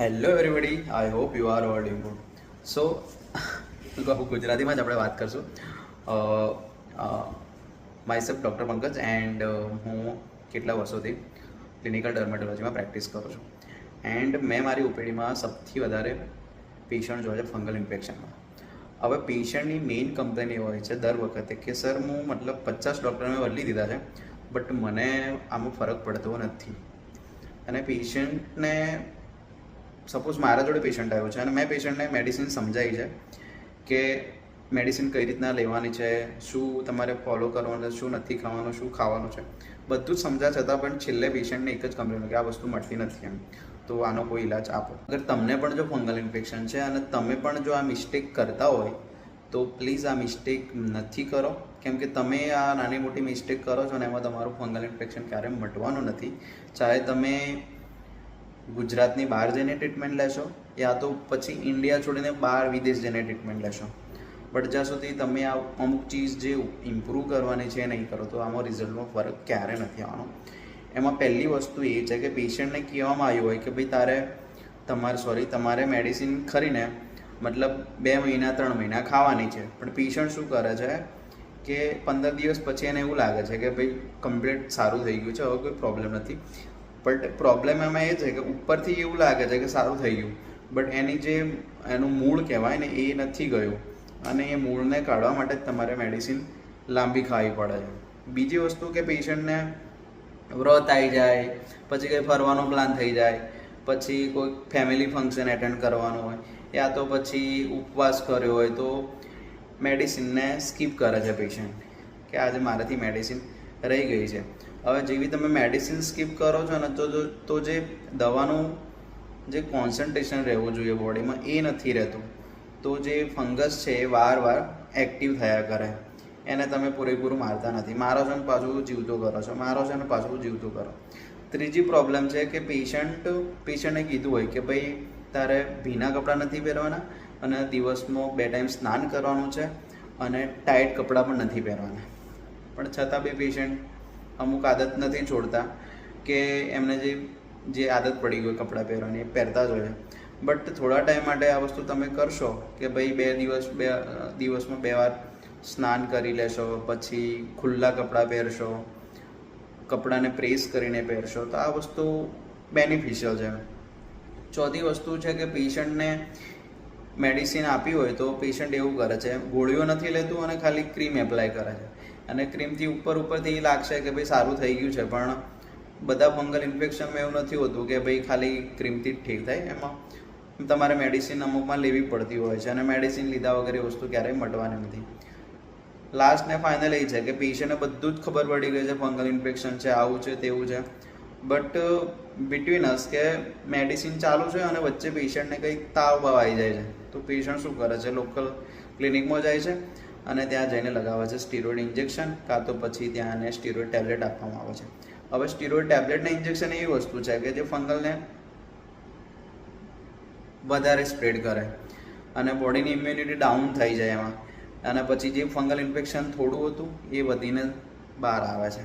Hello everybody, I hope you are all doing good. So ગુજરાતીમાં જ આપણે વાત કરશું. માયસેલ્ફ ડૉક્ટર પંકજ એન્ડ હું કેટલા વર્ષોથી ક્લિનિકલ ડર્મેટોલોજીમાં પ્રેક્ટિસ કરું છું. એન્ડ મેં મારી ઓપીડીમાં સૌથી વધારે પેશન્ટ જોયા છે ફંગલ ઇન્ફેક્શનમાં. હવે પેશન્ટની મેઇન કમ્પ્લેન એ હોય છે દર વખતે કે સર હું મતલબ 50 ડૉક્ટર મેં બદલી દીધા છે બટ મને આમાં ફરક પડતો નથી. અને પેશન્ટને સપોઝ મારા જોડે પેશન્ટ આવ્યો છે અને મેં પેશન્ટને મેડિસિન સમજાવી છે કે મેડિસિન કઈ રીતના લેવાની છે, શું તમારે ફોલો કરવાનું છે, શું નથી ખાવાનું, શું ખાવાનું છે, બધું જ સમજાય છતાં પણ છેલ્લે પેશન્ટને એક જ કમ્પ્લેન કે આ વસ્તુ મળતી નથી એમ. તો આનો કોઈ ઇલાજ આપો. અગર તમને પણ જો ફંગલ ઇન્ફેક્શન છે અને તમે પણ જો આ મિસ્ટેક કરતા હોય તો પ્લીઝ આ મિસ્ટેક નથી કરો, કેમ કે તમે આ નાની મોટી મિસ્ટેક કરો છો ને એમાં તમારું ફંગલ ઇન્ફેક્શન ક્યારેય મટવાનું નથી. ચાહે તમે ગુજરાતની બહાર જઈને ટ્રીટમેન્ટ લેશો યા તો પછી ઇન્ડિયા છોડીને બહાર વિદેશ જઈને ટ્રીટમેન્ટ લેશો, બટ જ્યાં સુધી તમે આ અમુક ચીઝ જે ઇમ્પ્રૂવ કરવાની છે નહીં કરો તો આમાં રિઝલ્ટમાં ફરક ક્યારે નથી આવવાનો. એમાં પહેલી વસ્તુ એ છે કે પેશન્ટને કહેવામાં આવ્યું હોય કે ભાઈ તમારે મેડિસિન ખરીને મતલબ 2 મહિના 3 મહિના ખાવાની છે, પણ પેશન્ટ શું કરે છે કે 15 દિવસ પછી એને એવું લાગે છે કે ભાઈ કમ્પ્લીટ સારું થઈ ગયું છે, હવે કોઈ પ્રોબ્લેમ નથી. બટ પ્રોબ્લેમ એમાં એ છે કે ઉપરથી એવું લાગે છે કે સારું થઈ ગયું બટ એનું મૂળ કહેવાય ને એ નથી ગયું, અને એ મૂળને કાઢવા માટે જ તમારે મેડિસિન લાંબી ખાવી પડે છે. બીજી વસ્તુ કે પેશન્ટને વ્રત આવી જાય, પછી કંઈ ફરવાનો પ્લાન થઈ જાય, પછી કોઈ ફેમિલી ફંક્શન એટેન્ડ કરવાનું હોય યા તો પછી ઉપવાસ કર્યો હોય તો મેડિસિનને સ્કીપ કરે છે પેશન્ટ કે આજે મારાથી મેડિસિન રહી ગઈ છે. હવે જેવી તમે મેડિસિન સ્કીપ કરો છો ને તો જે દવાનું જે કોન્સન્ટ્રેશન રહેવું જોઈએ બોડીમાં એ નથી રહેતું, તો જે ફંગસ છે એ વારવાર એક્ટિવ થયા કરે, એને તમે પૂરેપૂરું મારતા નથી. મારો છો ને પાછું જીવતું કરો છો, મારો છે ને પાછું જીવતું કરો. ત્રીજી પ્રોબ્લેમ છે કે પેશન્ટને કીધું હોય કે ભાઈ તારે ભીના કપડાં નથી પહેરવાના અને દિવસમાં 2 ટાઈમ સ્નાન કરવાનું છે અને ટાઈટ કપડાં પણ નથી પહેરવાના, પણ છતાં બી પેશન્ટ અમુક આદત નથી છોડતા કે એમને જે આદત પડી ગઈ કપડાં પહેરવાની એ પહેરતા જ હોય. બટ થોડા ટાઈમ માટે આ વસ્તુ તમે કરશો કે ભાઈ 2 દિવસમાં 2 વાર સ્નાન કરી લેશો, પછી ખુલ્લા કપડાં પહેરશો, કપડાને પ્રેસ કરીને પહેરશો, તો આ વસ્તુ બેનિફિશિયલ છે. ચોથી વસ્તુ છે કે પેશન્ટને મેડિસિન આપી હોય તો પેશન્ટ એવું કરે છે ગોળીઓ નથી લેતું અને ખાલી ક્રીમ એપ્લાય કરે છે, અને ક્રીમથી ઉપરથી લાગશે કે ભાઈ સારું થઈ ગયું છે, પણ બધા ફંગલ ઇન્ફેક્શનમાં એવું નથી હોતું કે ભાઈ ખાલી ક્રીમથી જ ઠીક થાય. એમાં તમારે મેડિસિન અમુકમાં લેવી પડતી હોય છે અને મેડિસિન લીધા વગર એ વસ્તુ ક્યારેય મટવાની નથી. લાસ્ટ ને ફાઇનલ એ છે કે પેશન્ટને બધું જ ખબર પડી ગઈ છે ફંગલ ઇન્ફેક્શન છે, આવું છે તેવું છે, બટ બિટવીન અસ કે મેડિસિન ચાલુ છે અને વચ્ચે પેશન્ટને કંઈક તાવ આવી જાય છે, તો પેશન્ટ શું કરે છે લોકલ ક્લિનિકમાં જાય છે અને ત્યાં જઈને લગાવે છે સ્ટીરોઇડ ઇન્જેક્શન, કાં તો પછી ત્યાં એને સ્ટીરોઇડ ટેબ્લેટ આપવામાં આવે છે. હવે સ્ટીરોઇડ ટેબ્લેટના ઇન્જેક્શન એવી વસ્તુ છે કે જે ફંગલને વધારે સ્પ્રેડ કરે અને બોડીની ઇમ્યુનિટી ડાઉન થઈ જાય એમાં, અને પછી જે ફંગલ ઇન્ફેક્શન થોડું હતું એ વધીને બહાર આવે છે.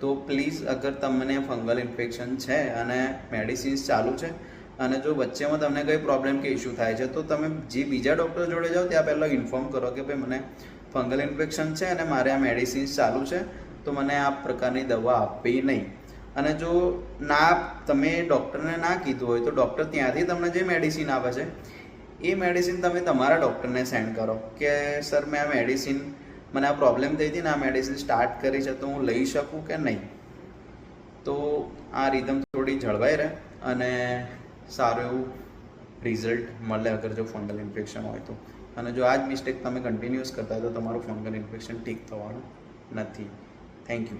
તો પ્લીઝ અગર તમને ફંગલ ઇન્ફેક્શન છે અને મેડિસિન્સ ચાલુ છે અને જો વચ્ચેમાં તમને કંઈ પ્રોબ્લેમ કે ઇસ્યુ થાય છે તો તમે જે બીજા ડૉક્ટર જોડે જાઓ ત્યાં પહેલાં ઇન્ફોર્મ કરો કે ભાઈ મને ફંગલ ઇન્ફેક્શન છે અને મારે આ મેડિસિન્સ ચાલુ છે, તો મને આ પ્રકારની દવા આપવી નહીં. અને જો તમે ડૉક્ટરને ના કીધું હોય તો ડૉક્ટર ત્યાંથી તમને જે મેડિસિન આપે છે એ મેડિસિન તમે તમારા ડૉક્ટરને સેન્ડ કરો કે સર મેં આ મેડિસિન મને આ પ્રોબ્લેમ થઈ હતી ને આ મેડિસિન સ્ટાર્ટ કરી છે તો હું લઈ શકું કે નહીં. તો આ રીધમ થોડી જળવાઈ રહે અને સારું એવું રિઝલ્ટ મળે અગર જો ફંગલ ઇન્ફેક્શન હોય તો. અને જો આ જ મિસ્ટેક તમે કન્ટિન્યુઅસ કરતા હોય તો તમારું ફંગલ ઇન્ફેક્શન ઠીક થવાનું નથી. Thank you.